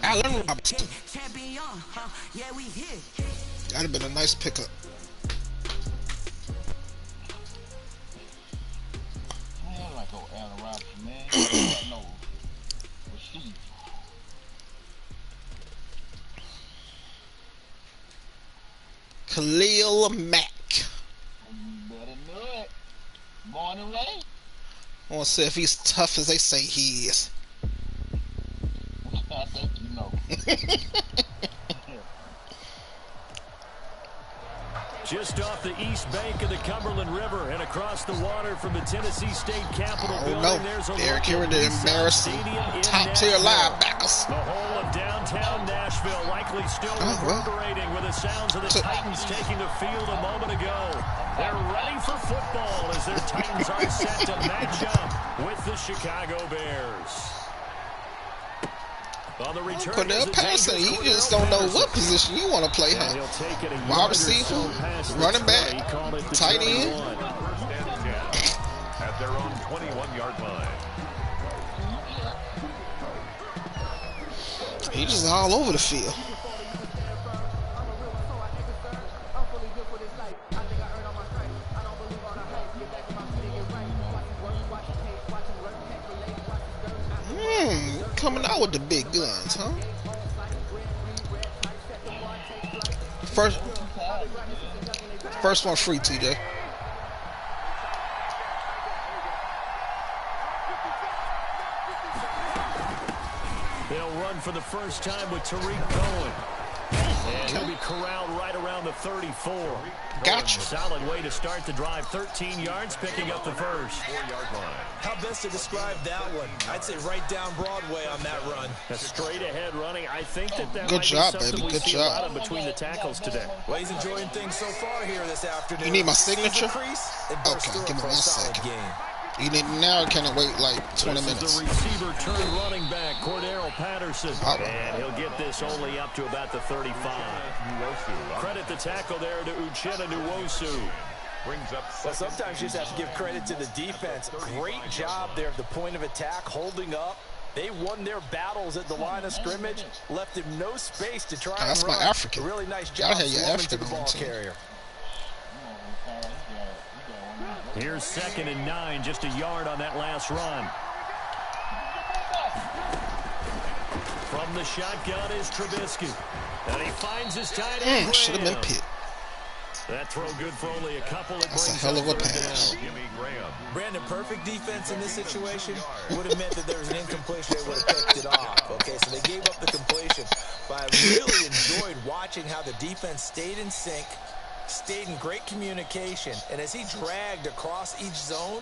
Allen Robinson. That'd have been a nice pickup. I like old Allen Robinson, man. No. Khalil Mack. You better know it. Born and raised. I want to see if he's tough as they say he is. I think you know. Just off the east bank of the Cumberland River and across the water from the Tennessee State Capitol building. There's a Derrick Henry the embarrassing top-tier linebackers. The whole of downtown Nashville likely still reverberating with the sounds of the Titans taking the field a moment ago. They're ready for football as their Titans are set to match up with the Chicago Bears. On the return, Cordell Patterson, you just don't know what position you want to play, huh? Wide receiver, running back, tight end. At their own 21-yard line. He's just all over the field. Coming out with the big guns, huh? First one free, TJ. They'll run for the first time with Tariq Cohen. And he'll be corralled right around the 34. Gotcha. Solid way to start the drive. 13 yards, picking up the first. 4-yard line. How best to describe that one? I'd say right down Broadway on that run. A straight ahead running. I think that Good might job, be something baby. we Good see job. a lot of between the tackles today. Well, he's enjoying things so far here this afternoon. You need my signature? Okay, give me 1 second. Game. You need now. Can I wait like 20 This minutes? is the receiver turn running back, Cordell Patterson. And he'll get this only up to about the 35. Credit the tackle there to Uchenna Nwosu. Brings up. Well, sometimes you just have to give credit to the defense. Great job there at the point of attack, holding up. They won their battles at the line of scrimmage, left him no space to try and That's run. my African. A really nice Gotta job have your slumming to African the on ball the team. carrier. Here's 2nd and 9, just a yard on that last run. From the shotgun is Trubisky. And he finds his tight end. Should have been Pitt. That throw good for only a couple. It That's a brings hell of a up 3rd pass. down. Jimmy Graham. Brandon, perfect defense in this situation would have meant that there was an incompletion. They would have picked it off. Okay, so they gave up the completion. But I really enjoyed watching how the defense stayed in sync, stayed in great communication, and as he dragged across each zone,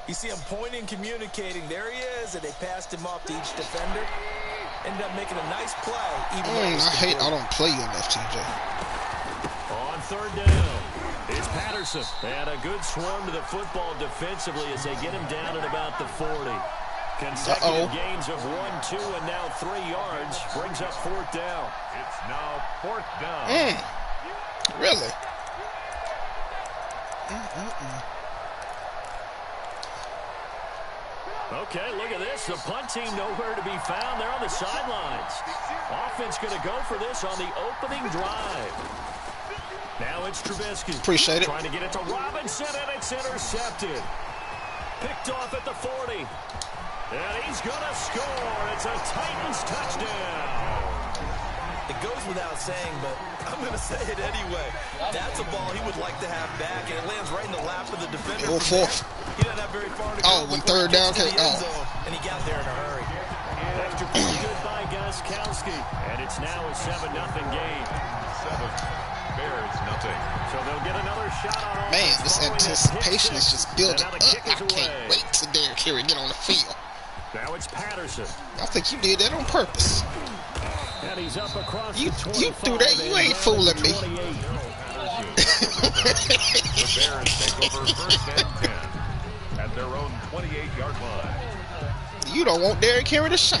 you see him pointing, communicating. There he is, and they passed him off to each defender. Ended up making a nice play. Even I don't play you enough, TJ. On 3rd down, it's Patterson. And a good swarm to the football defensively as they get him down at about the 40. Consecutive gains of 1, 2, and now 3 yards brings up 4th down. It's now 4th down. Really? Okay, look at this. The punt team nowhere to be found. They're on the sidelines. Offense going to go for this on the opening drive. Now it's Trubisky. Appreciate it. Trying to get it to Robinson, and it's intercepted. Picked off at the 40. And he's going to score. It's a Titans touchdown. It goes without saying, but I'm going to say it anyway. That's a ball he would like to have back, and it lands right in the lap of the defender. Go fourth. He doesn't have very far to go. When 3rd down came. And he got there in a hurry. Extra point good by Gostkowski. And it's now a 7-0 game. 7. Bears nothing. So they'll get another shot on Man, this anticipation is just building up. I kick is can't away. wait till Derrick Henry get on the field. Now it's Patterson. I think you did that on purpose. And he's up across You the you threw that. You ain't fooling me. The Bears take over 1st and 10 at their own 28-yard line. You don't want Derrick Henry to shine.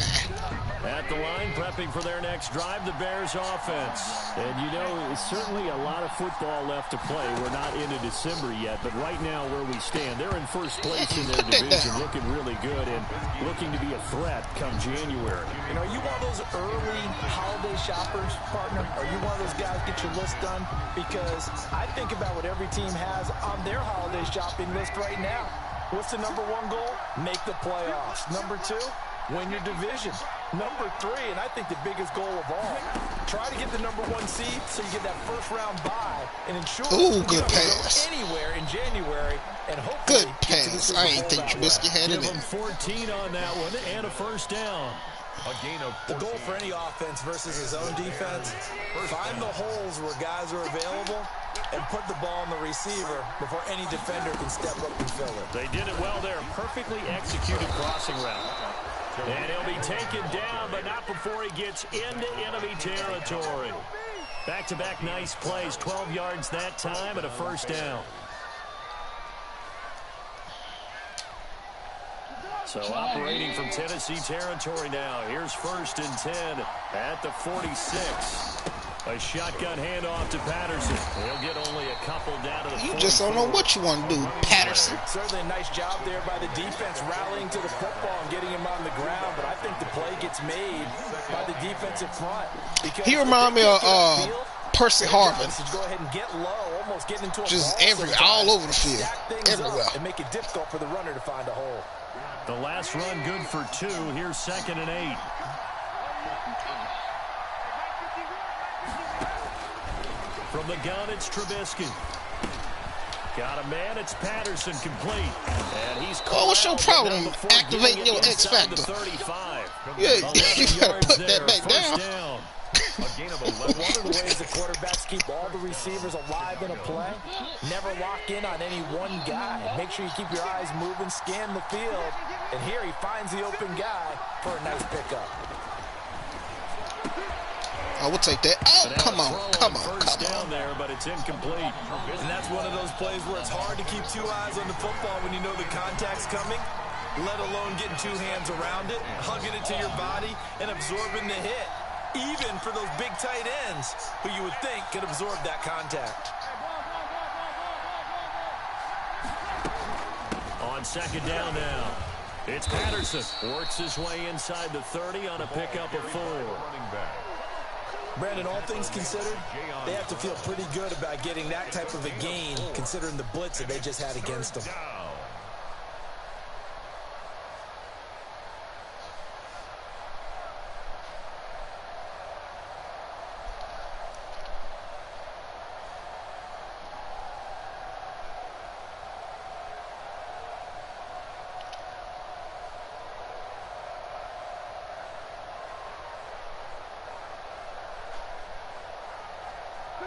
At the line, prepping for their next drive, the Bears offense. And, you know, it's certainly a lot of football left to play. We're not into December yet, but right now where we stand, they're in first place in their division, looking really good and looking to be a threat come January. You know, are you one of those early holiday shoppers, partner? Are you one of those guys get your list done? Because I think about what every team has on their holiday shopping list right now. What's the number one goal? Make the playoffs. Number two, win your division. Number three, and I think the biggest goal of all, try to get the number one seed so you get that first round bye and ensure Ooh, you good don't pass. go anywhere in January and hopefully Good get to the pass. Super I Bowl ain't think that Trubisky way. had it Give in. them 14 on that one and a first down. A gain of The 14. goal for any offense versus his own defense, find the holes where guys are available and put the ball in the receiver before any defender can step up and fill it. They did it well there. Perfectly executed crossing route. And he'll be taken down, but not before he gets into enemy territory. Back-to-back nice plays. 12 yards that time and a first down. So operating from Tennessee territory now. Here's 1st and 10 at the 46. A shotgun handoff to Patterson. He'll get only a couple down to the 44. You just don't know what you want to do, Patterson. Certainly a nice job there by the defense rallying to the football and getting him on the ground, but I think the play gets made by the defensive front. He remind me of Percy Harvin. Go ahead and get low, almost getting into a Just ball all over the field, stack things everywhere. up and make it difficult for the runner to find a hole. The last run good for 2. Here's 2nd and 8. From the gun, it's Trubisky. Got a man, it's Patterson, complete. And he's what's your problem activating your X Factor? Yeah, you gotta put that back down. A gain of 11. One of the ways the quarterbacks keep all the receivers alive in a play, never lock in on any one guy. Make sure you keep your eyes moving, scan the field, and here he finds the open guy for a nice pickup. I will take that. Oh, come on. First down there, but it's incomplete. And that's one of those plays where it's hard to keep two eyes on the football when you know the contact's coming, let alone getting two hands around it, hugging it to your body, and absorbing the hit. Even for those big tight ends who you would think could absorb that contact. On 2nd down now, it's Patterson. Works his way inside the 30 on a pickup of 4. Running back. Brandon, all things considered, they have to feel pretty good about getting that type of a gain considering the blitz that they just had against them.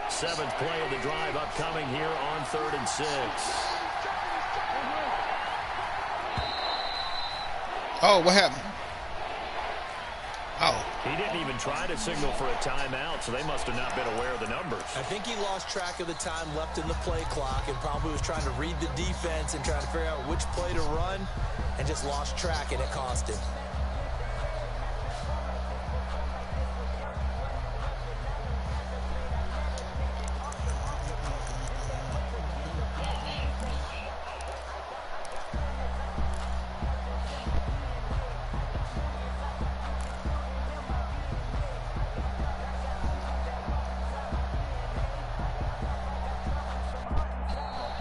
Seventh play of the drive upcoming here on 3rd and 6. Oh, what happened? Oh. He didn't even try to signal for a timeout, so they must have not been aware of the numbers. I think he lost track of the time left in the play clock and probably was trying to read the defense and trying to figure out which play to run and just lost track, and it cost him.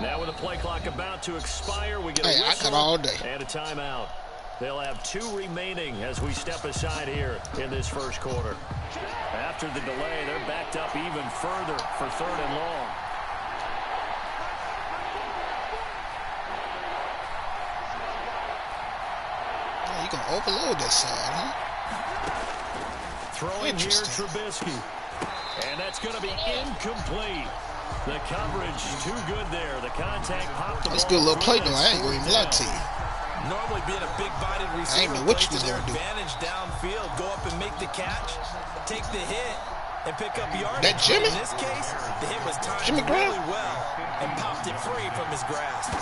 Now with the play clock about to expire, we get a whistle I got all day. and a timeout. They'll have 2 remaining as we step aside here in this first quarter. After the delay, they're backed up even further for 3rd and long. Oh, you gonna overload that side, huh? Throwing here, Trubisky. And that's going to be incomplete. The coverage too good there. The contact popped the ball. That's a good little play, though. I ain't going to lie to you. Normally being a big-bodied receiver, I ain't know what you plays was to their gonna do. advantage downfield, go up and make the catch, take the hit, and pick up yardage. That Jimmy? In this case, the hit was timed Jimmy Graham? really well and popped it free from his grasp.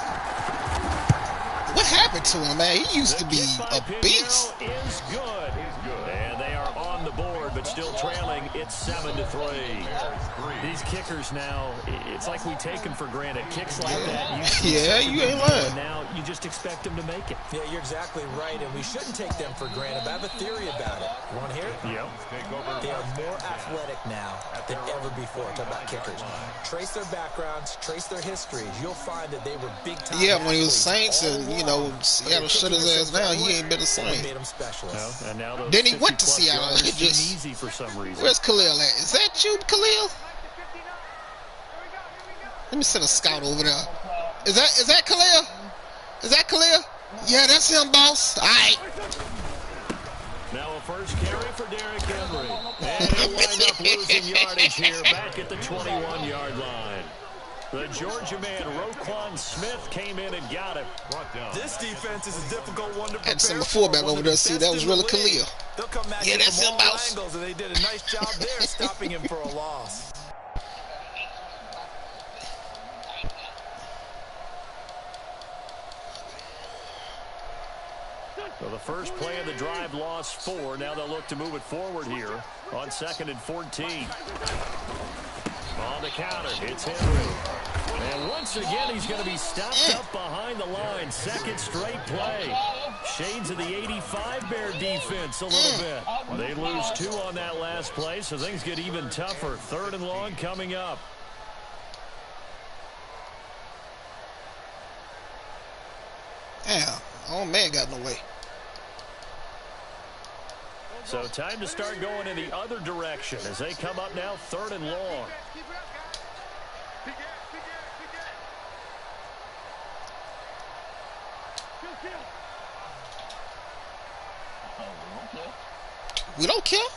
What happened to him, man? He used to be a beast. Is good. And they are still trailing. It's 7-3. These kickers now, it's like we take them for granted. Kicks like that. Yeah, you ain't lying. Now you just expect them to make it. Yeah, you're exactly right, and we shouldn't take them for granted. But I have a theory about it. You want to hear it? Yep. They are more athletic now than ever before. Talk about kickers. Trace their backgrounds, trace their histories. You'll find that they were big time. Yeah, when he was Saints and, you know, Seattle shut his ass down, he ain't been the same. Made him specialist. No, and now those Then he went to Seattle. yards It just, easy for some reason. where's Khalil at? Is that you, Khalil? Let me send a scout over there. Is that Khalil? Is that Khalil? Yeah, that's him, boss. All right. Now a first carry for Derrick Henry. And he'll wind up losing yardage here back at the 21-yard line. The Georgia man, Roquan Smith, came in and got him. This defense is a difficult one to prepare. And some fullback over there. See, that was really Khalil. They'll come back Yeah, that's from him, all boss. angles, and they did a nice job there stopping him for a loss. So the first play of the drive lost 4. Now they'll look to move it forward here on 2nd and 14. On the counter, it's Henry. And once again, he's going to be stopped up behind the line. Second straight play. Shades of the 85 Bear defense a little bit. They lose 2 on that last play, so things get even tougher. 3rd and long coming up. Damn, oh man got no way. So time to start going in the other direction as they come up now 3rd and long. We don't kill.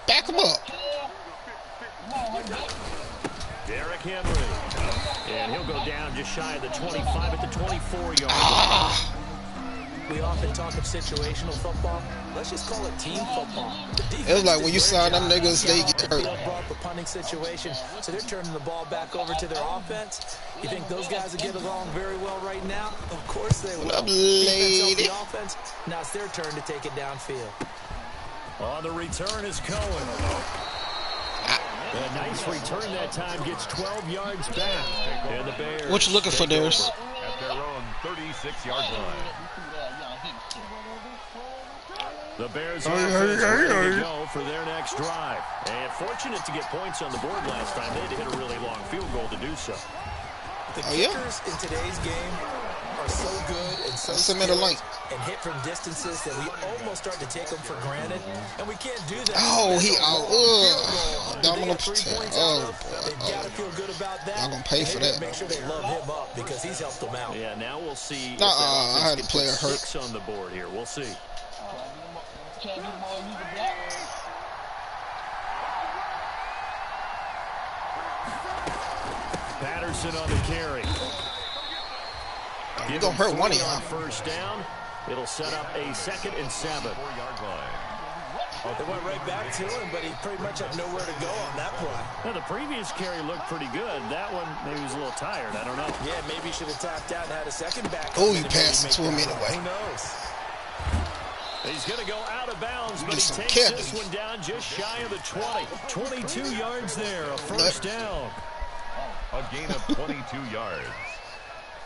Back him up. Derrick Henry. And he'll go down just shy of the 25 at the 24-yard line. We often talk of situational football. Let's just call it team football. It was like when you saw them niggas, they get hurt. The punting situation, so they're turning the ball back over to their offense. You think those guys will get along very well right now? Of course they will. What up, lady? The offense. Now it's their turn to take it downfield. On the return is Cohen. A nice return that time, gets 12 yards back. And the Bears. What you looking for, Darius? At their own 36-yard line. The Bears are ready to go for their next drive. And fortunate to get points on the board last time. They had to hit a really long field goal to do so. The kickers in today's game are so good and so skilled and hit from distances that we almost start to take them for granted, and we can't do that. Oh, he out. Domino protect. Oh, they've got to feel good about that. I'm gonna pay for that. Make sure they love him up because he's helped them out. Yeah, now we'll see. I had a player hurt. 6 on the board here. We'll see. Patterson on the carry. You're gonna hurt one of y'all. First down. It'll set up a 2nd and 7. 4-yard line. They went right back to him, but he pretty much had nowhere to go on that play. Now, the previous carry looked pretty good. That one, maybe he was a little tired. I don't know. Yeah, maybe he should have tapped out and had a second back. Oh, you passed it to him anyway. Who knows? He's going to go out of bounds, but he some takes kick. this one down just shy of the 20. 22 yards there, a first down. A gain of 22 yards.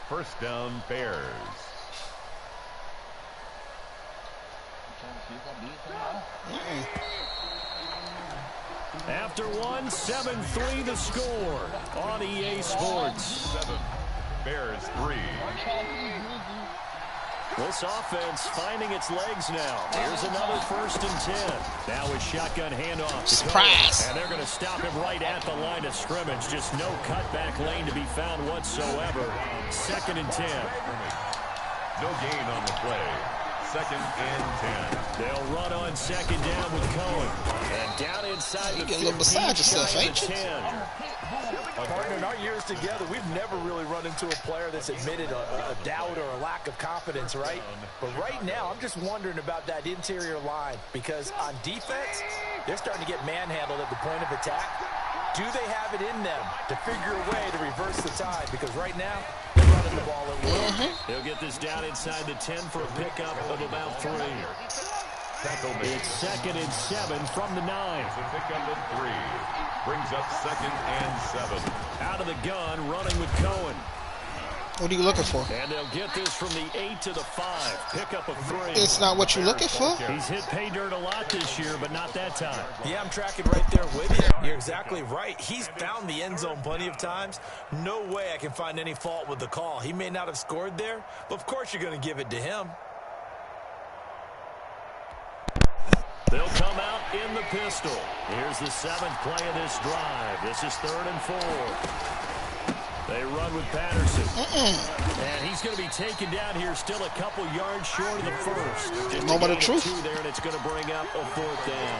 First down, Bears. After one, 7-3 the score on EA Sports. 7. Bears 3. This offense finding its legs now. Here's another 1st and 10. Now with shotgun handoff. Surprise. And they're going to stop him right at the line of scrimmage. Just no cutback lane to be found whatsoever. 2nd and 10. No gain on the play. 2nd and 10. They'll run on 2nd down with Cohen. And down inside the 15, get a little beside yourself, ain't you? 10. Partner, in our years together, we've never really run into a player that's admitted a doubt or a lack of confidence, right? But right now, I'm just wondering about that interior line because on defense, they're starting to get manhandled at the point of attack. Do they have it in them to figure a way to reverse the tide? Because right now, they're running the ball at will. He'll get this down inside the 10 for a pickup of about 3. tackle made. It's 2nd and 7 from the 9. It's a pickup of 3. Brings up 2nd and 7. Out of the gun, running with Cohen. What are you looking for? And they'll get this from the 8 to the 5. Pickup of 3. It's not what you're looking for. He's hit pay dirt a lot this year, but not that time. Yeah, I'm tracking right there with you. You're exactly right. He's found the end zone plenty of times. No way I can find any fault with the call. He may not have scored there, but of course you're going to give it to him. They'll come out in the pistol. Here's the 7th play of this drive. This is 3rd and 4. They run with Patterson. And he's going to be taken down here still a couple yards short of the first. Just moment of truth. 2 there, and it's going to bring up a 4th down.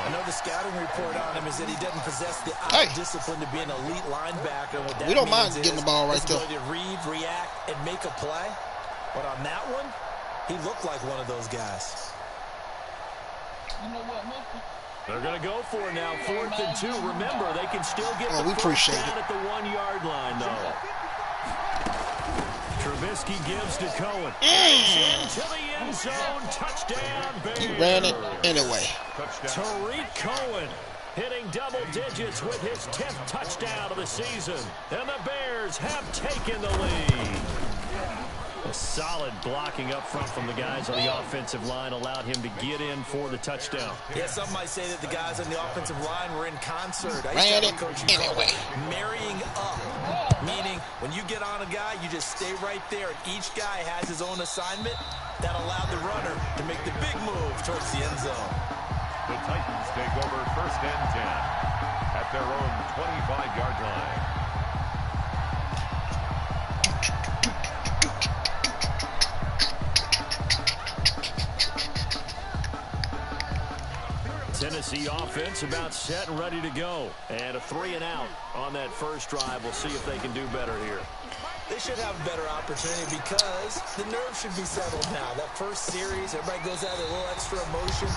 I know the scouting report on him is that he doesn't possess the eye discipline to be an elite linebacker. What that we don't mind means getting the ball right there. To read, react, and make a play. But on that one, he looked like one of those guys. You know what, Mister? They're going to go for it now, 4th and 2. Remember, they can still get the first down at the 1-yard line, though. Trubisky gives to Cohen. Into the end zone. Touchdown, Bears. He ran it anyway. Tariq Cohen hitting double digits with his 10th touchdown of the season. And the Bears have taken the lead. A solid blocking up front from the guys on the offensive line allowed him to get in for the touchdown. Yeah, some might say that the guys on the offensive line were in concert. Ran it anyway. Marrying up, meaning when you get on a guy, you just stay right there. Each guy has his own assignment that allowed the runner to make the big move towards the end zone. The Titans take over 1st and 10 at their own 25-yard line. Tennessee offense about set and ready to go. And a 3 and out on that first drive. We'll see if they can do better here. They should have a better opportunity because the nerves should be settled now. That first series, everybody goes out with a little extra emotion.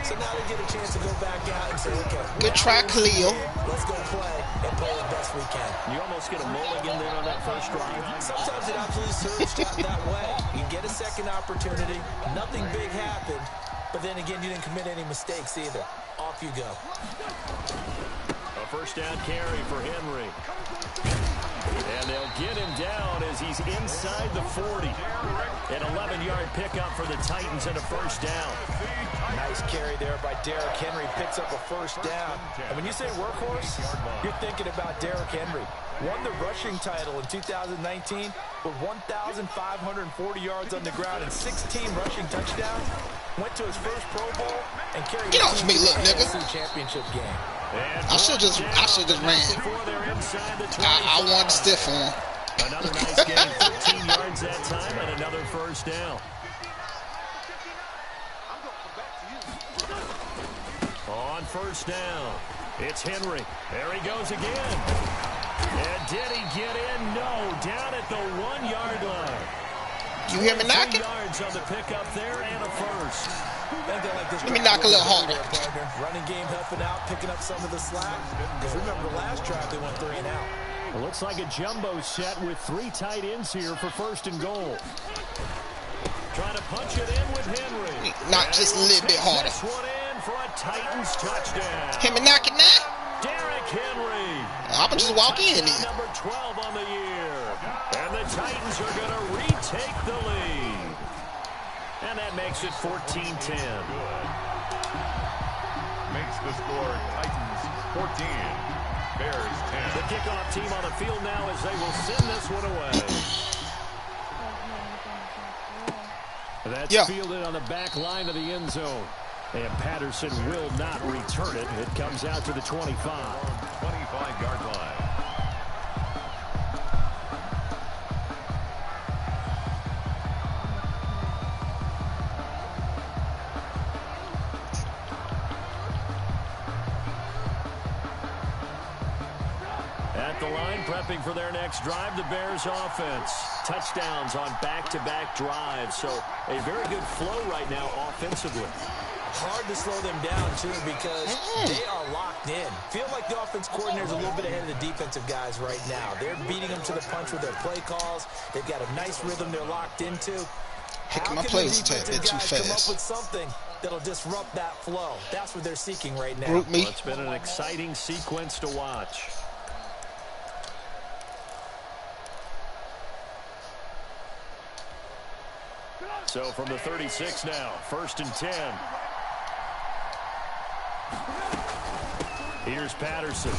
So now they get a chance to go back out and say, okay, good try, Khalil. Let's go play and play the best we can. You almost get a mulligan there on that first drive. Sometimes it absolutely serves that way. You get a second opportunity. Nothing big happened. But then again, you didn't commit any mistakes either. Off you go. A first down carry for Henry. And they'll get him down as he's inside the 40. An 11-yard pickup for the Titans and a first down. Nice carry there by Derrick Henry. Picks up a first down. And when you say workhorse, you're thinking about Derrick Henry. Won the rushing title in 2019 with 1,540 yards on the ground and 16 rushing touchdowns. Went to his first Pro Bowl and carried Get off me, little nigga. championship game. I should just ran. I wanted to stiff on him. Another nice game, 15 yards that time, and another first down. On first down, it's Henry. There he goes again. And did he get in? No, down at the 1-yard line. You hear me knocking? 2 yards on the pickup there and a first. Let me knock a little harder. Running game helping out, picking up some of the slack. Because remember the last drive they went 3 and out. It looks like a jumbo set with 3 tight ends here for 1st and goal. Trying to punch it in with Henry. Not just a little bit harder. This one in for a Titans touchdown. Can we knock it now? Derrick Henry. I'm going to just walk in here. Number 12 on the year. And the Titans are going to retake the lead. And that makes it 14-10. Makes the score Titans 14, Bears 10. The kickoff team on the field now as they will send this one away. That's fielded on the back line of the end zone. And Patterson will not return it. It comes out to the 25. 25-yard line. At the line, prepping for their next drive, the Bears offense. Touchdowns on back-to-back drives. So a very good flow right now offensively. Hard to slow them down, too, because they are locked in. Feel like the offense coordinator is a little bit ahead of the defensive guys right now. They're beating them to the punch with their play calls. They've got a nice rhythm they're locked into. Picking my plays a tad bit too come up fast. with something that'll disrupt that flow. That's what they're seeking right now. Group me. Well, it's been an exciting sequence to watch. So from the 36 now, 1st and 10. Here's Patterson.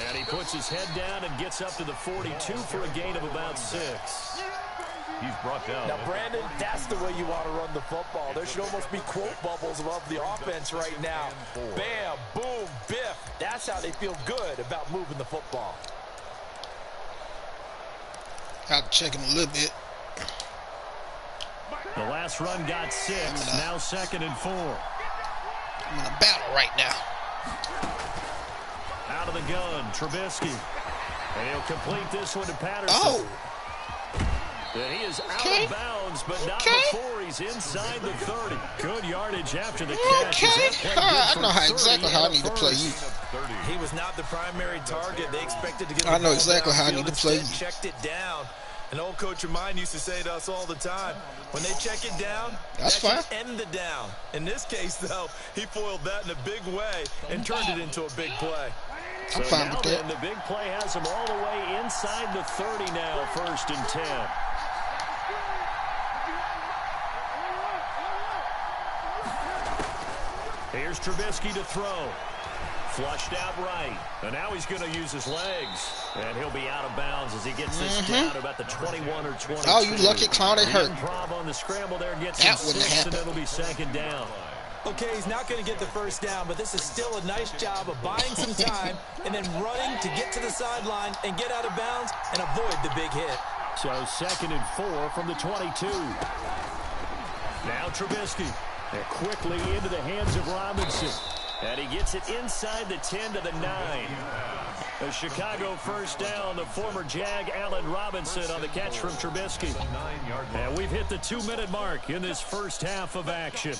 And he puts his head down and gets up to the 42 for a gain of about 6. He's brought down. Now, Brandon, that's the way you want to run the football. There should almost be quote bubbles above the offense right now. Bam, boom, biff. That's how they feel good about moving the football. Got to check him a little bit. The last run got 6. Now 2nd and 4. I'm in a battle right now. Out of the gun, Trubisky. And he'll complete this one to Patterson. Oh. And he is out of bounds, but not before he's inside the 30. Good yardage after the catch. I know exactly how I need to play you. He was not the primary target. They expected to get the I know ball exactly how I need to play instead, you. checked it down. An old coach of mine used to say to us all the time, when they check it down, that's fine. End the down. In this case, though, he foiled that in a big way and turned it into a big play. I'm fine with that. And the big play has him all the way inside the 30 now, 1st and 10. Here's Trubisky to throw. Flushed out right. And now he's going to use his legs. And he'll be out of bounds as he gets this down about the 21 or 22. Oh, you lucky clown, it hurt. Improv on the scramble there gets that him wouldn't 6, happen. and it'll be 2nd down. Okay, he's not going to get the first down, but this is still a nice job of buying some time and then running to get to the sideline and get out of bounds and avoid the big hit. So 2nd and 4 from the 22. Now Trubisky. And quickly into the hands of Robinson. And he gets it inside the 10 to the 9. A Chicago first down. The former Jag Allen Robinson on the catch from Trubisky. And we've hit the 2-minute mark in this first half of action.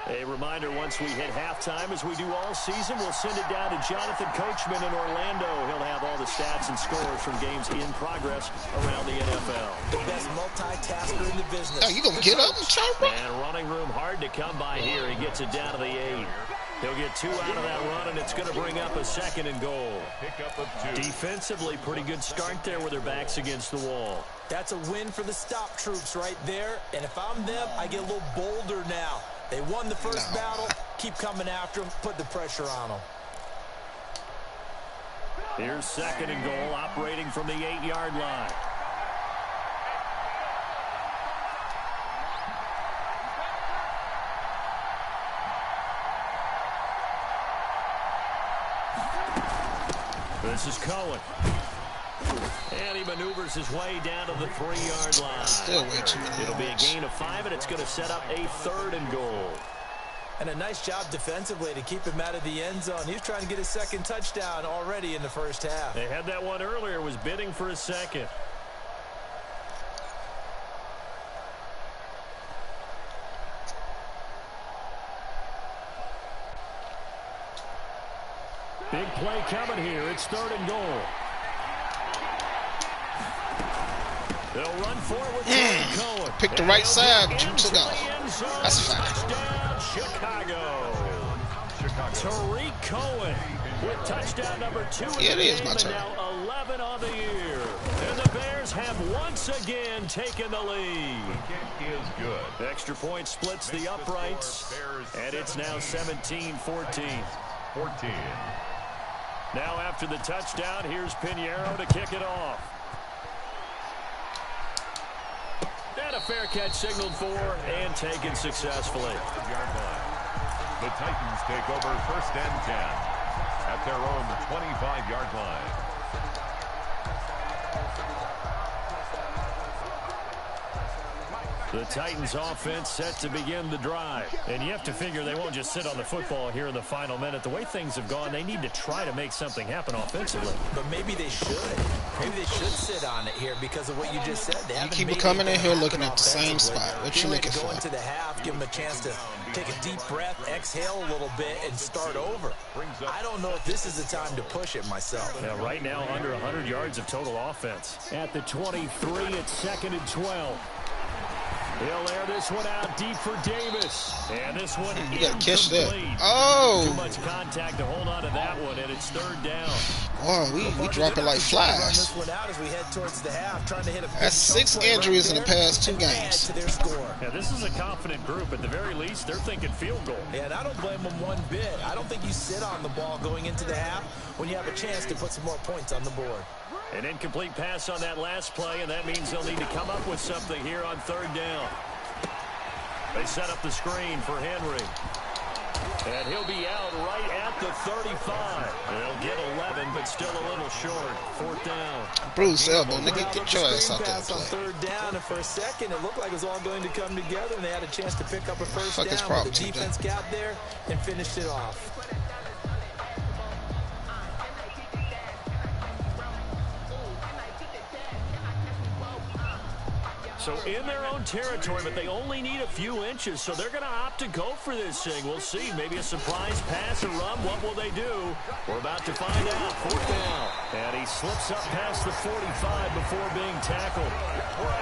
A reminder, once we hit halftime, as we do all season, we'll send it down to Jonathan Coachman in Orlando. He'll have all the stats and scores from games in progress around the NFL. The best multitasker in the business. Oh, you gonna get up and try to run? And running room hard to come by here. He gets it down to the 8. He'll get 2 out of that run, and it's going to bring up a 2nd and goal. Pickup of 2. Defensively, pretty good start there with their backs against the wall. That's a win for the stop troops right there. And if I'm them, I get a little bolder now. They won the first battle. Keep coming after them. Put the pressure on them. Here's 2nd and goal, operating from the 8-yard line. This is Cohen. And he maneuvers his way down to the 3-yard line. Still way too many. It'll be a gain of 5, and it's going to set up a 3rd and goal. And a nice job defensively to keep him out of the end zone. He's trying to get his 2nd touchdown already in the first half. They had that one earlier, was bidding for a 2nd. Big play coming here. It's 3rd and goal. They'll run forward with Cohen. Pick the right side, but you took off. That's fine. Touchdown, Chicago. Tariq Cohen with touchdown number 2 in Yeah, it the is game, my turn. and now 11 on the year. And the Bears have once again taken the lead. The kick is good. Extra point splits the uprights, and it's now 17-14. 14. Now after the touchdown, here's Pinheiro to kick it off. And a fair catch signaled for and taken successfully. The Titans take over 1st and 10 at their own 25-yard line. The Titans offense set to begin the drive. And you have to figure they won't just sit on the football here in the final minute. The way things have gone, they need to try to make something happen offensively. But maybe they should. Maybe they should sit on it here because of what you just said. They haven't keep coming in here looking at the same spot. What you looking for? Go into the half, give them a chance to take a deep breath, exhale a little bit, and start over. I don't know if this is the time to push it myself. Now, right now, under 100 yards of total offense. At the 23, it's 2nd and 12. He'll air this one out deep for Davis. And this one you gotta catch that. Too Oh! much contact to hold on to that one, and it's 3rd down. Wow, we dropping like flies. That's 6 injuries in the past 2 games. Yeah, this is a confident group. At the very least, they're thinking field goal. Yeah, and I don't blame them one bit. I don't think you sit on the ball going into the half when you have a chance to put some more points on the board. An incomplete pass on that last play, and that means they'll need to come up with something here on 3rd down. They set up the screen for Henry. And he'll be out right at the 35. They'll get 11, but still a little short. 4th down. Bruce elbow, nigga, get your ass out there and on play. 3rd down, and for a second, it looked like it was all going to come together, and they had a chance to pick up a first down with the defense gap there and finished it off. So in their own territory, but they only need a few inches, so they're going to opt to go for this thing. We'll see. Maybe a surprise pass or run. What will they do? We're about to find out. 4th down. And he slips up past the 45 before being tackled.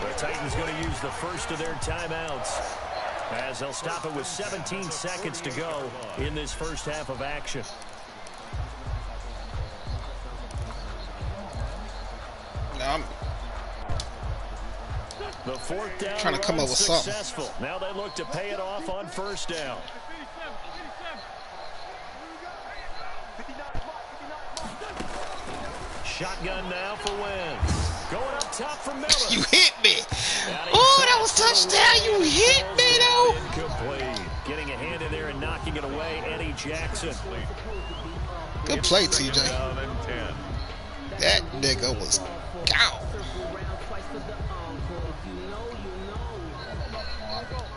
The Titans going to use the first of their timeouts, as they'll stop it with 17 seconds to go in this first half of action. Now The 4th down trying to come up with something. Now they look to pay it off on 1st down. Shotgun now for Wentz. Going up top for Miller. You hit me. Oh, that was touchdown. You hit me, though. Incomplete. Getting a hand in there and knocking it away, Eddie Jackson. Good play, TJ. That nigga was gone.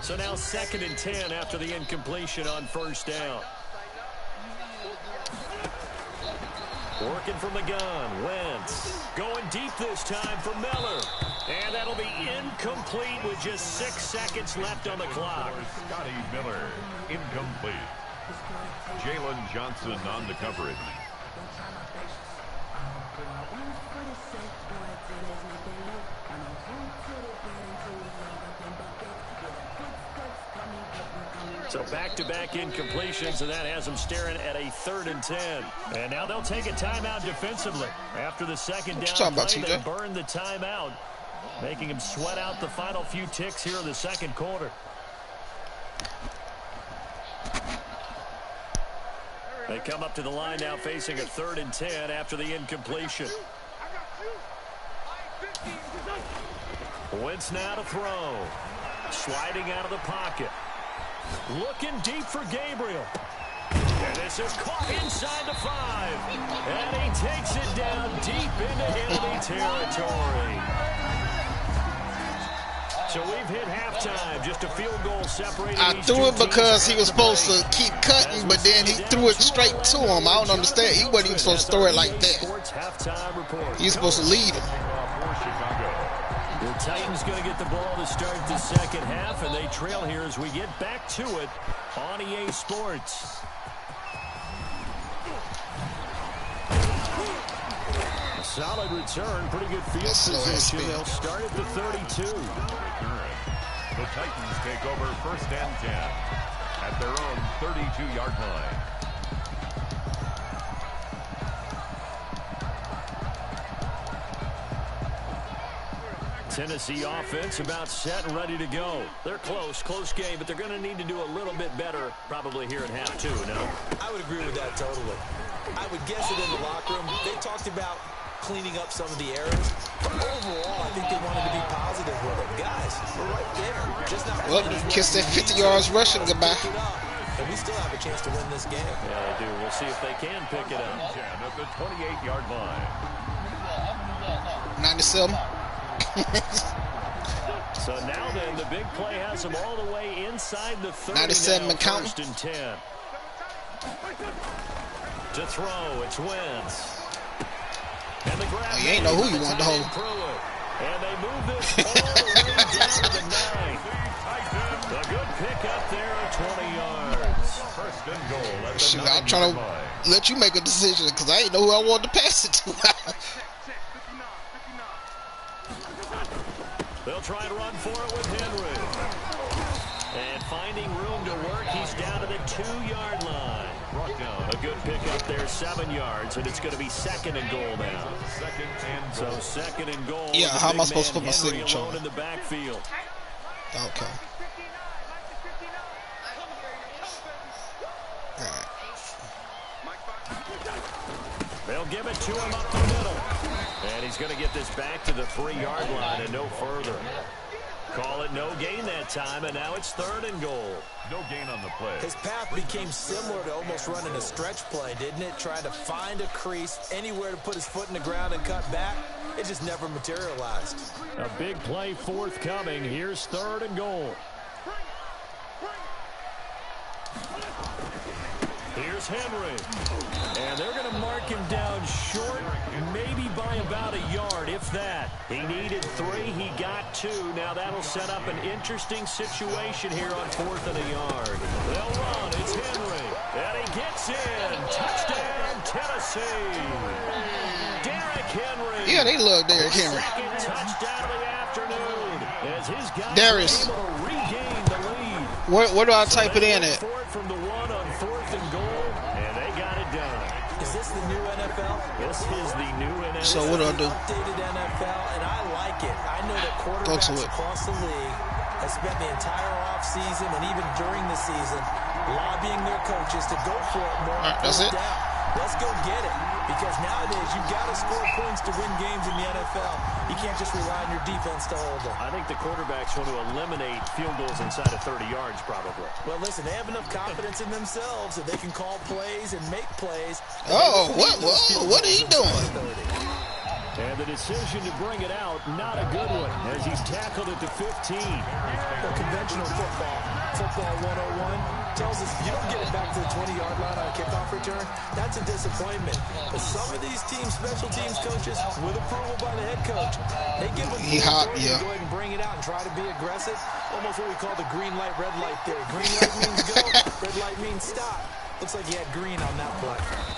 So now 2nd and 10 after the incompletion on 1st down. Working from the gun, Wentz. Going deep this time for Miller. And that'll be incomplete with just 6 seconds left on the clock. Scotty Miller, incomplete. Jalen Johnson on the coverage. So back-to-back incompletions, and that has them staring at a 3rd and 10. And now they'll take a timeout defensively. After the 2nd down play, they burn the timeout, making him sweat out the final few ticks here in the 2nd quarter. They come up to the line now facing a 3rd and 10 after the incompletion. Wentz now to throw. Sliding out of the pocket. Looking deep for Gabriel. And this is caught inside the 5. And he takes it down deep into enemy territory. So we've hit halftime. Just a field goal separating. I threw it because he was supposed to keep cutting, but then he threw it straight to him. I don't understand. He wasn't even supposed to throw it like that. He's supposed to lead him. The Titans going to get the ball to start the 2nd half, and they trail here as we get back to it on EA Sports. A solid return, pretty good field position. They'll start at the 32. The Titans take over 1st and 10 at their own 32-yard line. Tennessee offense about set and ready to go. They're close game, but they're going to need to do a little bit better probably here in half 2, no? I would agree with that totally. I would guess it in the locker room. They talked about cleaning up some of the errors, but overall, I think they wanted to be positive with it. Guys, we're right there. Just not well, you kissed that 50 yards rushing goodbye. And we still have a chance to win this game. Yeah, they do. We'll see if they can pick it up. At the 28-yard line. 97. So now then, the big play has him all the way inside the 30. 97 now, and counting. 1st and 10. To throw, it's Wentz. And the grab. You ain't know who you want to hold. And they move this all the way down to the 9. A good pick up there at 20 yards. First and goal at the Shoot, I'm 9-yard trying to line. let you make a decision because I ain't know who I wanted to pass it to. They'll try to run for it with Henry. And finding room to work, he's down to the 2-yard line. Brought down. A good pick up there, 7 yards, and it's going to be 2nd and goal now. Second and So goal. 2nd and goal. Yeah, how am I supposed to put my Henry signature alone on? in the backfield. Okay. All right. They'll give it to him up the middle. And he's going to get this back to the 3-yard line and no further. Call it no gain that time, and now it's 3rd and goal. No gain on the play. His path became similar to almost running a stretch play, didn't it? Trying to find a crease, anywhere to put his foot in the ground and cut back. It just never materialized. A big play forthcoming. Here's 3rd and goal. Here's Henry. And they're going to mark him down short, maybe by about a yard, if that. He needed 3. He got 2. Now that'll set up an interesting situation here on 4th and a yard. They'll run. It's Henry. And he gets in. Touchdown, Tennessee. Derrick Henry. Yeah, they love Derrick Henry. Second touchdown of the afternoon. As his guys Darius. are able to regain the lead. Where do I type it in at? From the 1 on 4th and goal, and they got it done. Is this the new NFL? This is the new NFL. So what do I do? Updated NFL, and I like it. I know that quarterbacks across the league have spent the entire offseason and even during the season lobbying their coaches to go for it more. All right, that's it. Down. Let's go get it. Because nowadays, you've got to score points to win games in the NFL. You can't just rely on your defense to hold them. I think the quarterbacks want to eliminate field goals inside of 30 yards, probably. Well, listen, they have enough confidence in themselves that they can call plays and make plays. Oh, what are you doing? And the decision to bring it out, not a good one, as he's tackled at the 15. Well, conventional football 101, tells us if you don't get it back to the 20-yard line on a kickoff return, that's a disappointment. But some of these teams, special teams coaches, with approval by the head coach, they give them the authority to go ahead and bring it out and try to be aggressive. Almost what we call the green light, red light theory. Green light means go, red light means stop. Looks like he had green on that play.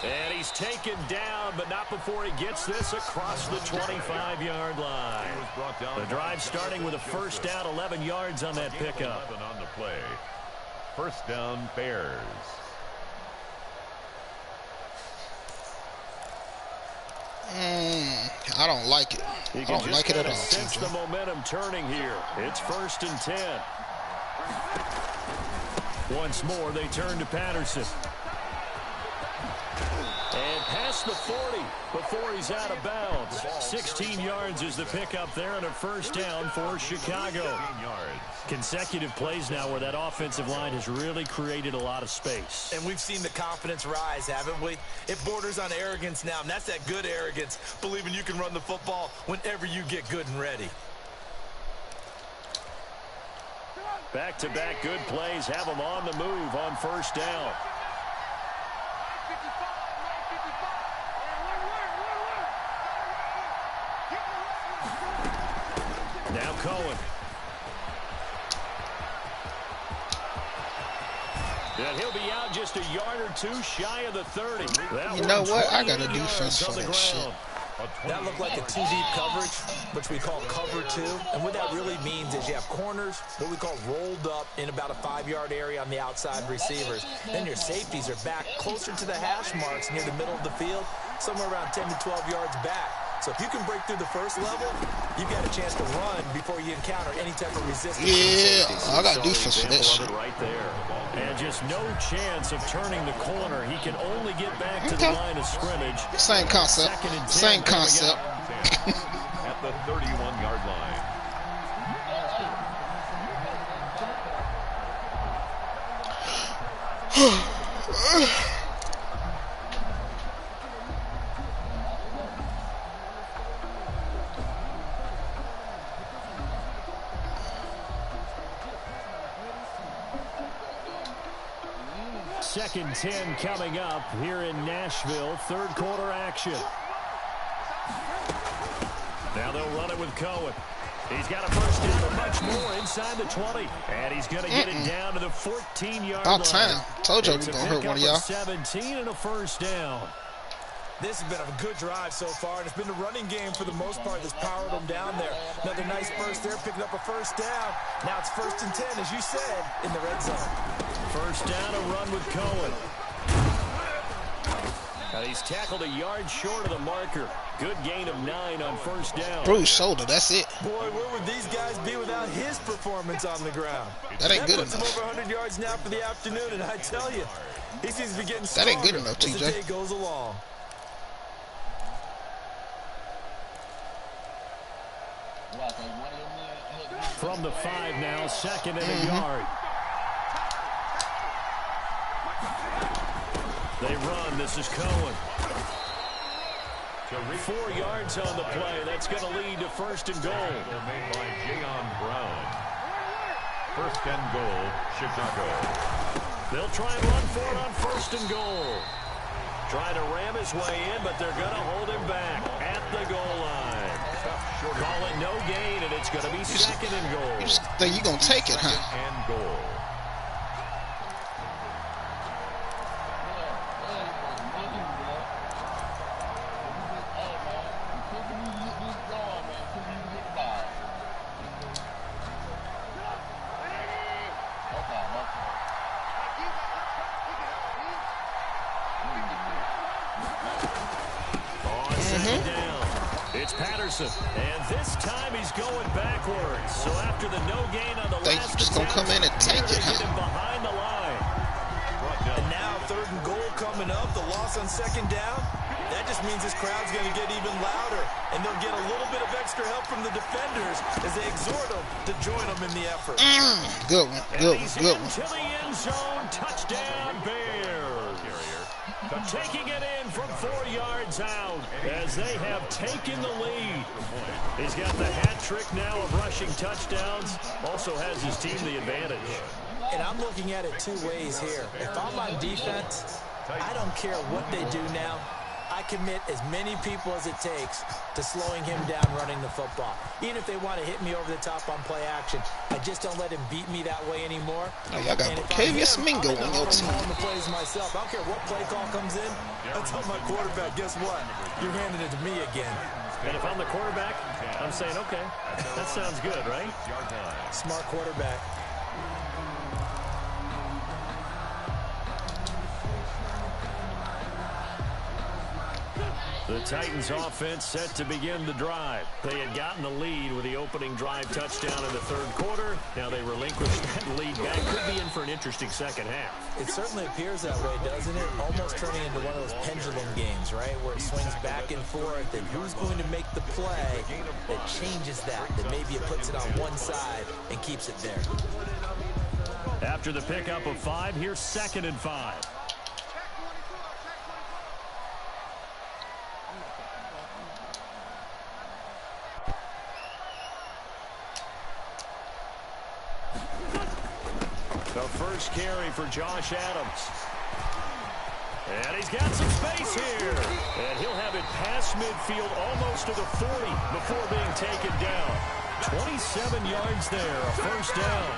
And he's taken down, but not before he gets this across the 25-yard line. The drive starting with a first down, 11 yards on that pickup. 11 on the play. First down, Bears. I don't like it. I don't like it at all. Sense the momentum turning here. It's 1st and 10. Once more, they turn to Patterson. And past the 40 before he's out of bounds. 16 yards is the pickup there and a first down for Chicago. Consecutive plays now where that offensive line has really created a lot of space. And we've seen the confidence rise, haven't we? It borders on arrogance now, and that's that good arrogance, believing you can run the football whenever you get good and ready. Back-to-back good plays have them on the move on first down. Now Cohen. And he'll be out just a yard or 2 shy of the 30. You know what? I got a defense for that shit. That looked like a too-deep coverage, which we call cover 2. And what that really means is you have corners, what we call rolled up in about a 5-yard area on the outside receivers. Then your safeties are back closer to the hash marks near the middle of the field, somewhere around 10 to 12 yards back. So if you can break through the first level, you've got a chance to run before you encounter any type of resistance. Yeah, I got defense for that shit. Right there. And just no chance of turning the corner. He can only get back to the line of scrimmage. Same concept. Same concept. At the 31-yard line. second 10 coming up here in Nashville. Third quarter action. Now they'll run it with Cohen. He's got a first down and much more inside the 20. And he's going to get it down to the 14-yard line. About time. Told you I was going to hurt one of y'all. 17 and a first down. This has been a good drive so far, and it's been the running game for the most part that's powered them down there. Another nice burst there, picking up a first down. Now it's 1st and 10, as you said, in the red zone. First down, a run with Cohen. And he's tackled a yard short of the marker. Good gain of 9 on first down. Bruised shoulder, that's it. Boy, where would these guys be without his performance on the ground? That ain't good puts enough. him over 100 yards now for the afternoon, and I tell you, he seems to be getting That ain't good stronger enough, as the TJ. day goes along. From the 5 now, second and a yard. They run. This is Cohen. 4 yards on the play. That's going to lead to 1st and goal. Made by Jayon Brown. 1st and goal, Chicago. They'll try and run for it on 1st and goal. Trying to ram his way in, but they're going to hold him back at the goal line. Call it no gain, and it's going to be 2nd and goal. You just think you're going to take it, huh? 2nd and goal. And this time he's going backwards. So after the no gain on the last just gonna come in and take it, huh? get him behind the line. And now 3rd and goal coming up. The loss on 2nd down. That just means this crowd's going to get even louder. And they'll get a little bit of extra help from the defenders as they exhort them to join them in the effort. Good one. Good one. Good one. To the end zone. Touchdown, Bears. Taking it in from 4 yards out as they have taken the lead. He's got the hat trick now of rushing touchdowns. Also has his team the advantage. And I'm looking at it 2 ways here. If I'm on defense, I don't care what they do now. I commit as many people as it takes to slowing him down running the football. Even if they want to hit me over the top on play action, I just don't let him beat me that way anymore. Oh, y'all got Cavius Mingo on your team. I'm the plays myself. I don't care what play call comes in. I tell my quarterback, guess what? You're handing it to me again. And if I'm the quarterback, I'm saying, okay, that sounds good, right? Smart quarterback. The Titans offense set to begin the drive. They had gotten the lead with the opening drive touchdown in the 3rd quarter. Now they relinquished that lead back. Could be in for an interesting second half. It certainly appears that way, doesn't it? Almost turning into one of those pendulum games, right? Where it swings back and forth, and who's going to make the play that changes that maybe it puts it on one side and keeps it there. After the pickup of 5, here's 2nd and 5. The first carry for Josh Adams. And he's got some space here. And he'll have it past midfield almost to the 40 before being taken down. 27 yards there, a first down.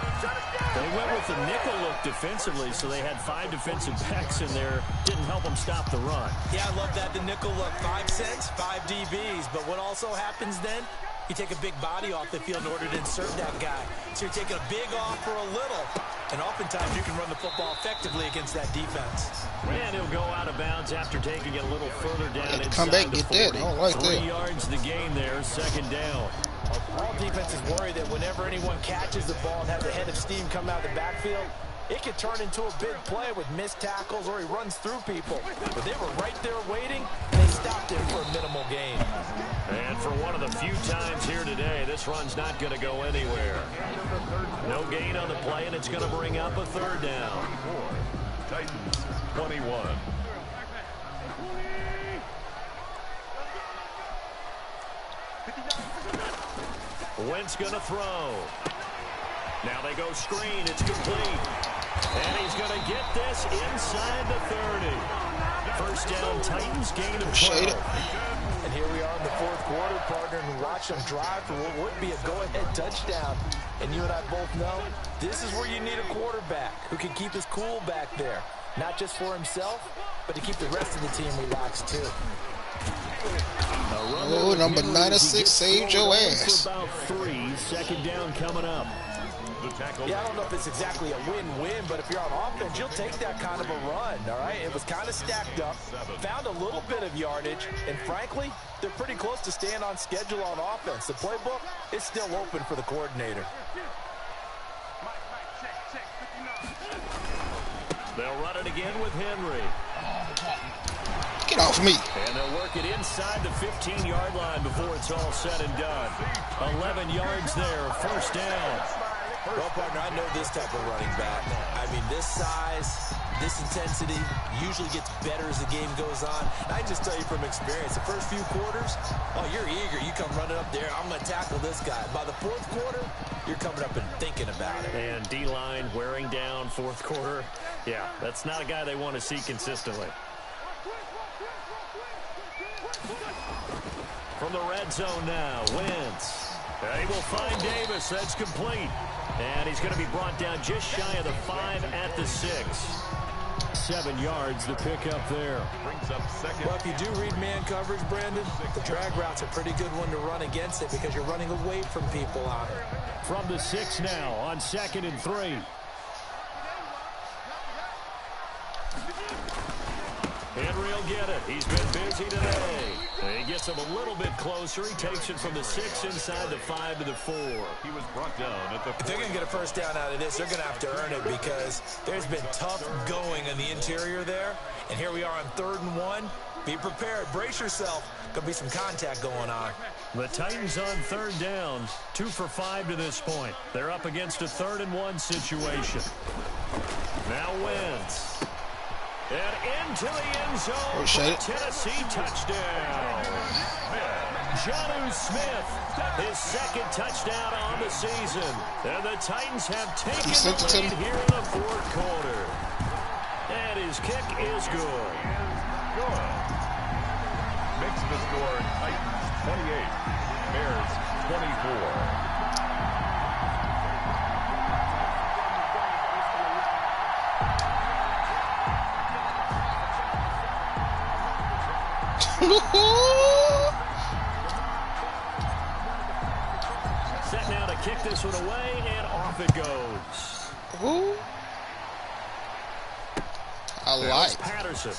They went with the nickel look defensively, so they had 5 defensive backs in there. Didn't help them stop the run. Yeah, I love that, the nickel look. 5 cents, 5 DBs. But what also happens then? You take a big body off the field in order to insert that guy. So you're taking a big off for a little. And oftentimes you can run the football effectively against that defense. And he'll go out of bounds after taking it a little further down inside come back and the get 40. that. I don't like 3 that. yards the gain there, 2nd down. All defenses worry that whenever anyone catches the ball and has a head of steam come out of the backfield, it could turn into a big play with missed tackles or he runs through people. But they were right there waiting, and they stopped him for a minimal gain. And for one of the few times here today, this run's not going to go anywhere. No gain on the play, and it's going to bring up a 3rd down. Titans 21. Wentz going to throw. Now they go screen. It's complete. And he's going to get this inside the 30. First down, Titans, gain of 12. And here we are in the fourth quarter, partner, and watch them drive for what would be a go-ahead touchdown. And you and I both know this is where you need a quarterback who can keep his cool back there. Not just for himself, but to keep the rest of the team relaxed, too. Oh, number 96 saved your ass. About 3, second down coming up. Yeah, I don't know if it's exactly a win-win, but if you're on offense, you'll take that kind of a run, all right? It was kind of stacked up, found a little bit of yardage, and frankly, they're pretty close to staying on schedule on offense. The playbook is still open for the coordinator. They'll run it again with Henry. Get off me. And they'll work it inside the 15-yard line before it's all said and done. 11 yards there, first down. Well, partner, I know this type of running back. I mean, this size, this intensity usually gets better as the game goes on. And I just tell you from experience, the first few quarters, oh, you're eager. You come running up there, I'm going to tackle this guy. By the fourth quarter, you're coming up and thinking about it. And D-line wearing down fourth quarter. Yeah, that's not a guy they want to see consistently. From the red zone now, Wentz. He will find Davis. That's complete. And he's going to be brought down just shy of the 5 at the 6. 7 yards, the pickup there. Well, if you do read man coverage, Brandon, the drag route's a pretty good one to run against it because you're running away from people on it. From the 6 now on 2nd and 3. Henry will get it. He's been busy today. He gets him a little bit closer. He takes it from the 6 inside the 5 to the 4. He was brought down at the 4. If they're going to get a first down out of this, they're going to have to earn it because there's been tough going in the interior there. And here we are on 3rd and 1. Be prepared. Brace yourself. Going to be some contact going on. The Titans on 3rd down. 2 for 5 to this point. They're up against a 3rd and 1 situation. Now Wentz. And into the end zone for a Tennessee touchdown. Jonnu Smith, his 2nd touchdown on the season. And the Titans have taken the lead here in the 4th quarter. And his kick is good. Makes the score Titans 28, Bears 24. Set now to kick this one away, and off it goes. Ooh. I like Patterson.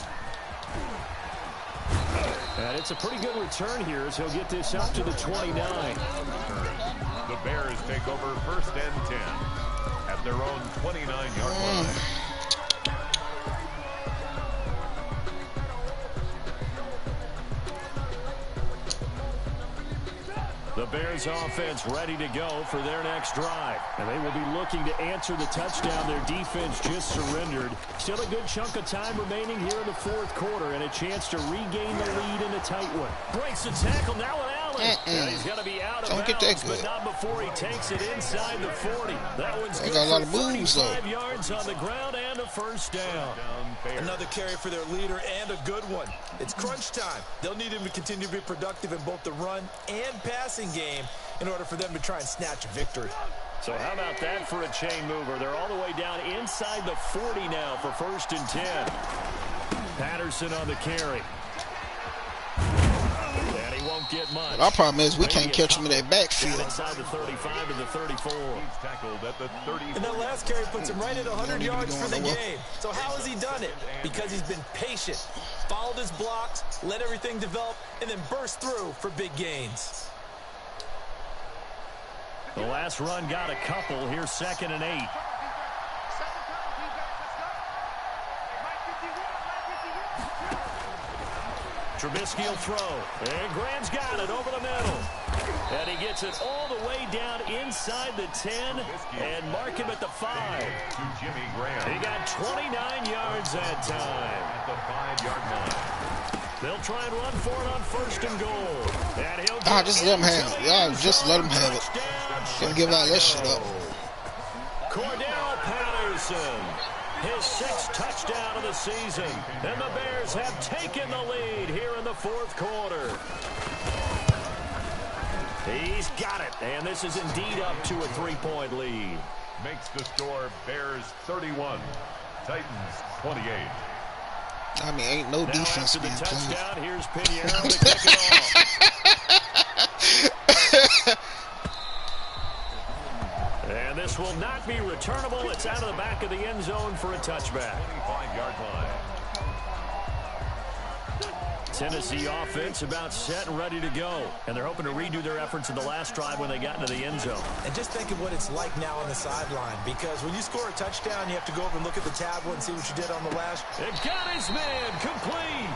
And it's a pretty good return here as he'll get this up to the 29. The Bears take over 1st and 10 at their own 29-yard line. The Bears offense ready to go for their next drive. And they will be looking to answer the touchdown their defense just surrendered. Still a good chunk of time remaining here in the 4th quarter and a chance to regain the lead in a tight one. Breaks the tackle now with Allen. And he's going to be out of bounds, but not before he takes it inside the 40. That one's good got a lot of for moves, 35 yards on the ground and a first down. Another carry for their leader and a good one. It's crunch time. They'll need him to continue to be productive in both the run and passing game in order for them to try and snatch a victory. So how about that for a chain mover? They're all the way down inside the 40 now for 1st and 10. Patterson on the carry. And he won't get much. Our problem is we can't catch him in that backfield. Inside the 35 to the 34. He's tackled at the 30. And that last carry puts him right at 100 yards for the game. So how has he done it? Because he's been patient, followed his blocks, let everything develop, and then burst through for big gains. The last run got a couple. Here's 2nd and 8. Trubisky will throw. And Graham's got it over the middle. And he gets it all the way down inside the 10 and mark him at the 5. Jimmy Graham. He got 29 yards that time. At the 5-yard line. They'll try and run for it on 1st and goal. And he'll just let him have it. Y'all just let him have it. Can't give out that shit up. Cordell Patterson Patterson. His 6th touchdown of the season. And the Bears have taken the lead here in the 4th quarter. He's got it. And this is indeed up to a 3-point lead. Makes the score Bears 31, Titans 28. I mean, ain't no defense being played. Touchdown, here's Pinheiro to kick it off. And this will not be returnable. It's out of the back of the end zone for a touchback. 25-yard line. Tennessee offense about set and ready to go. And they're hoping to redo their efforts in the last drive when they got into the end zone. And just think of what it's like now on the sideline, because when you score a touchdown, you have to go over and look at the tablet and see what you did on the last. It got his man complete.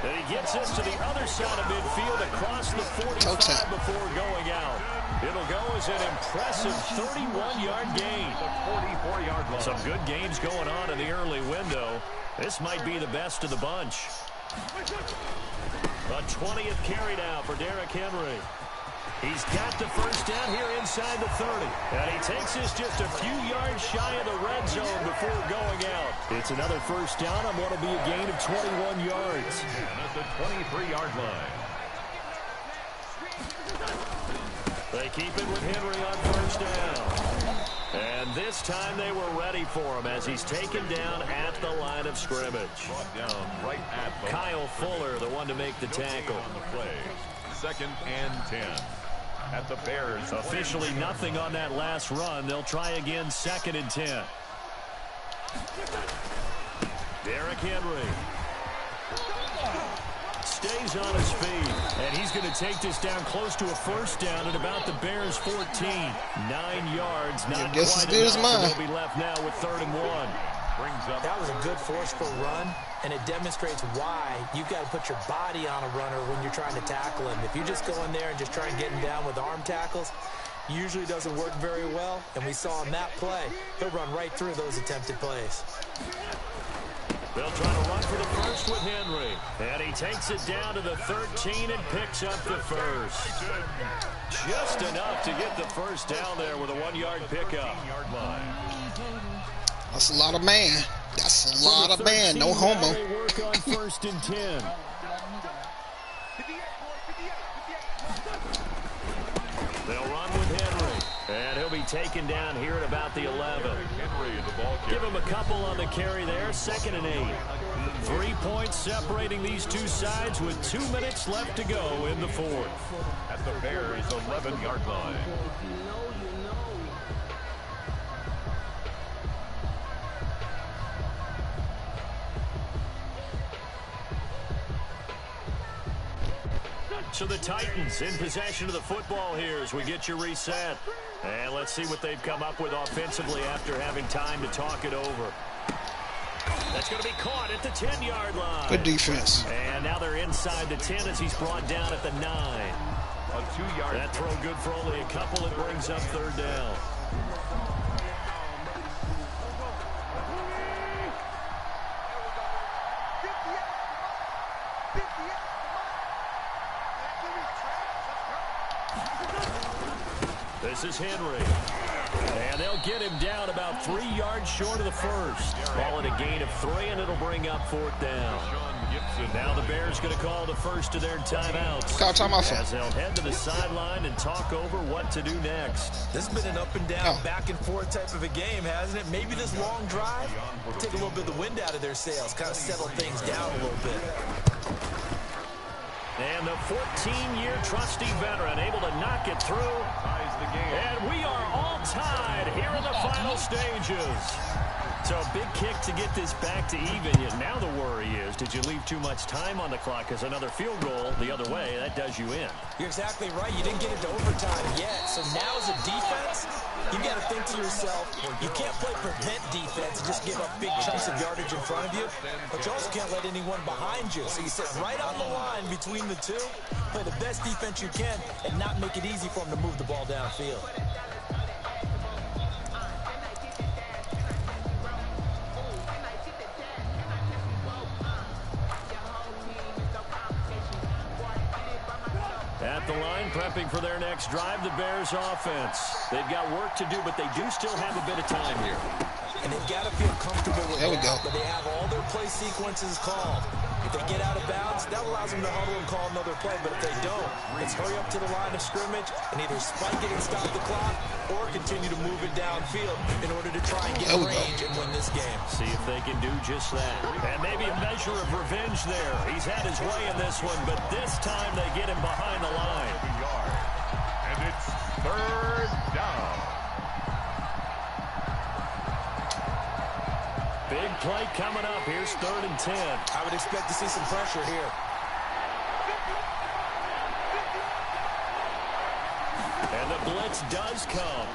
And he gets us to the other side of midfield across the 45 before going out. It'll go as an impressive 31-yard gain. 44-yard line. Some good games going on in the early window. This might be the best of the bunch. A 20th carry now for Derrick Henry. He's got the first down here inside the 30. And he takes this just a few yards shy of the red zone before going out. It's another first down on what will be a gain of 21 yards. And at the 23-yard line. They keep it with Henry on first down. And this time they were ready for him as he's taken down at the line of scrimmage. Brought down right at the Kyle Fuller, the one to make the tackle. On the play. 2nd and 10. At the Bears. Officially nothing on that last run. They'll try again 2nd and 10. Derrick Henry stays on his feet, and he's going to take this down close to a first down at about the Bears 14. 9 yards, not quite enough. They'll be left now with 3rd and 1. That was a good forceful run, and it demonstrates why you've got to put your body on a runner when you're trying to tackle him. If you just go in there and just try and get him down with arm tackles, usually doesn't work very well, and we saw on that play, he'll run right through those attempted plays. They'll try to run for the first with Henry. And he takes it down to the 13 and picks up the first. Just enough to get the first down there with a 1-yard pickup. That's a lot of man. That's a lot of man. No homo. They work on 1st and 10. They'll run with Henry. And he'll be taken down here at about the 11. Give him a couple on the carry there. 2nd and 8. 3 points separating these two sides with 2 minutes left to go in the 4th. At the Bears' 11-yard line. So the Titans in possession of the football here as we get you reset. And let's see what they've come up with offensively after having time to talk it over. That's going to be caught at the 10-yard line. Good defense. And now they're inside the 10 as he's brought down at the 9. A 2-yard. That throw good for only a couple. It brings up 3rd down. This is Henry. And they'll get him down about 3 yards short of the first. Call it a gain of 3, and it'll bring up 4th down. Now the Bears going to call the first of their timeouts. Call timeout. As they'll head to the sideline and talk over what to do next. This has been an up and down, back and forth type of a game, hasn't it? Maybe this long drive will take a little bit of the wind out of their sails, kind of settle things down a little bit. And the 14-year trusty veteran able to knock it through. And we are all tied here in the final stages. So a big kick to get this back to even. Yet now the worry is, did you leave too much time on the clock? Because another field goal the other way, that does you in. You're exactly right. You didn't get into overtime yet. So now as a defense, you got to think to yourself, you can't play prevent defense and just give up big chunks of yardage in front of you. But you also can't let anyone behind you. So you sit right on the line between the two, play the best defense you can, and not make it easy for them to move the ball downfield. At the line, prepping for their next drive, the Bears offense. They've got work to do, but they do still have a bit of time here. and they've got to feel comfortable with There we go. that, but they have all their play sequences called. If they get out of bounds, that allows them to huddle and call another play, but if they don't, it's hurry up to the line of scrimmage and either spike it and stop the clock or continue to move it downfield in order to try and get range and win this game. See if they can do just that. And maybe a measure of revenge there. He's had his way in this one, but this time they get him behind the line. And it's third down. Big play coming up. Here's 3rd and 10. I would expect to see some pressure here. And the blitz does come.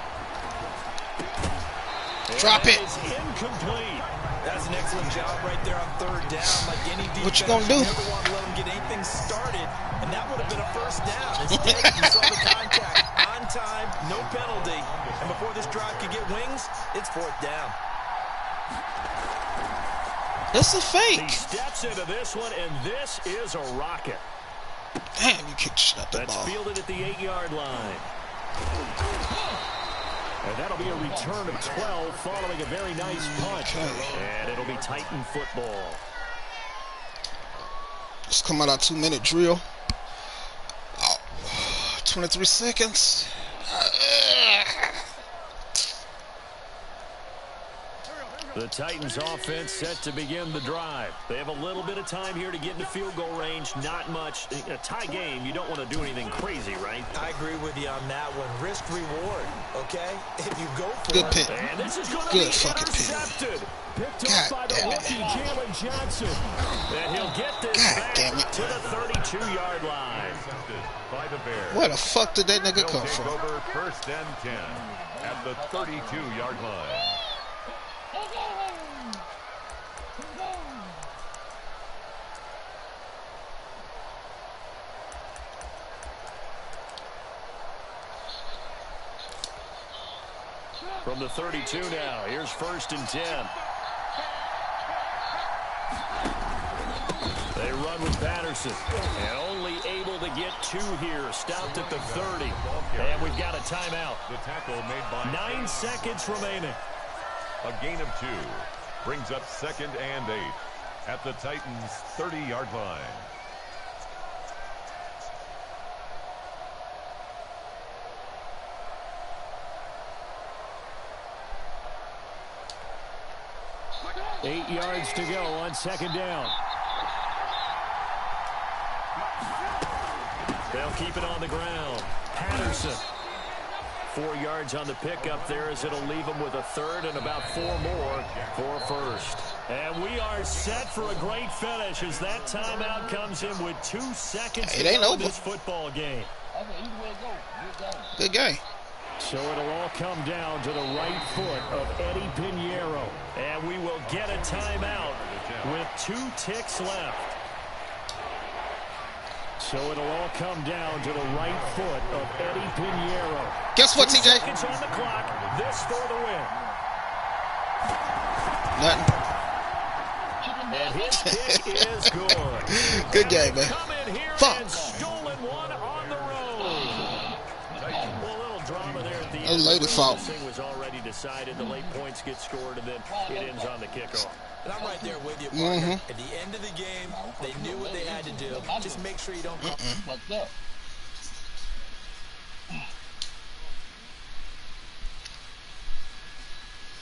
Drop it. It's incomplete. That's an excellent job right there on 3rd down. Like any defense, What you gonna do? You never want to let them get anything started, and that would have been a 1st down. Instead, you saw the contact on time, no penalty, and before this drive could get wings, it's 4th down. That's a fake. He steps into this one, and this is a rocket. Damn, you kicked shot the That's ball. fielded at the 8-yard line. And that'll be a return of 12 following a very nice punch. And it'll be Titan football. Let's come out our 2-minute drill. 23 seconds. The Titans offense set to begin the drive. They have a little bit of time here to get into field goal range. Not much. A tie game, you don't want to do anything crazy, right? I agree with you on that one. Risk reward, okay? If you go for Good it. pick. And this is going to Good be fucking pick. intercepted. Picked God up by the damn it. rookie, Jalen Johnson. And he'll get this God back damn it. to the 32-yard line. By the Bears. Where the fuck did that nigga They'll come take from? over 1st and 10 at the 32-yard line. From the 32 now, here's 1st and 10. They run with Patterson, and only able to get 2 here. Stopped at the 30, and we've got a timeout. The tackle made by 9 seconds remaining. a gain of 2. Brings up 2nd and 8 at the Titans' 30-yard line. Eight yards to go on 2nd down. They'll keep it on the ground. Patterson. 4 yards on the pickup there as it'll leave them with a 3rd and about 4 more for a 1st. And we are set for a great finish as that timeout comes in with 2 seconds It ain't to go in over. this football game. Good game. So it'll all come down to the right foot of Eddie Pinheiro. And we will get a timeout with 2 ticks left. So it'll all come down to the right foot of Eddie Pinheiro. Guess what, 2 TJ? seconds on the clock. This for the win. Nothing. And his kick is good. Good game, man. Come in here Fuck. and stolen one on the road. Well, a little drama there at the A end. lady fault. This thing was already decided. The late points get scored, and then it ends on the kickoff. And I'm right there with you, partner. At the end of the game, they knew what they had to do. Just make sure you don't...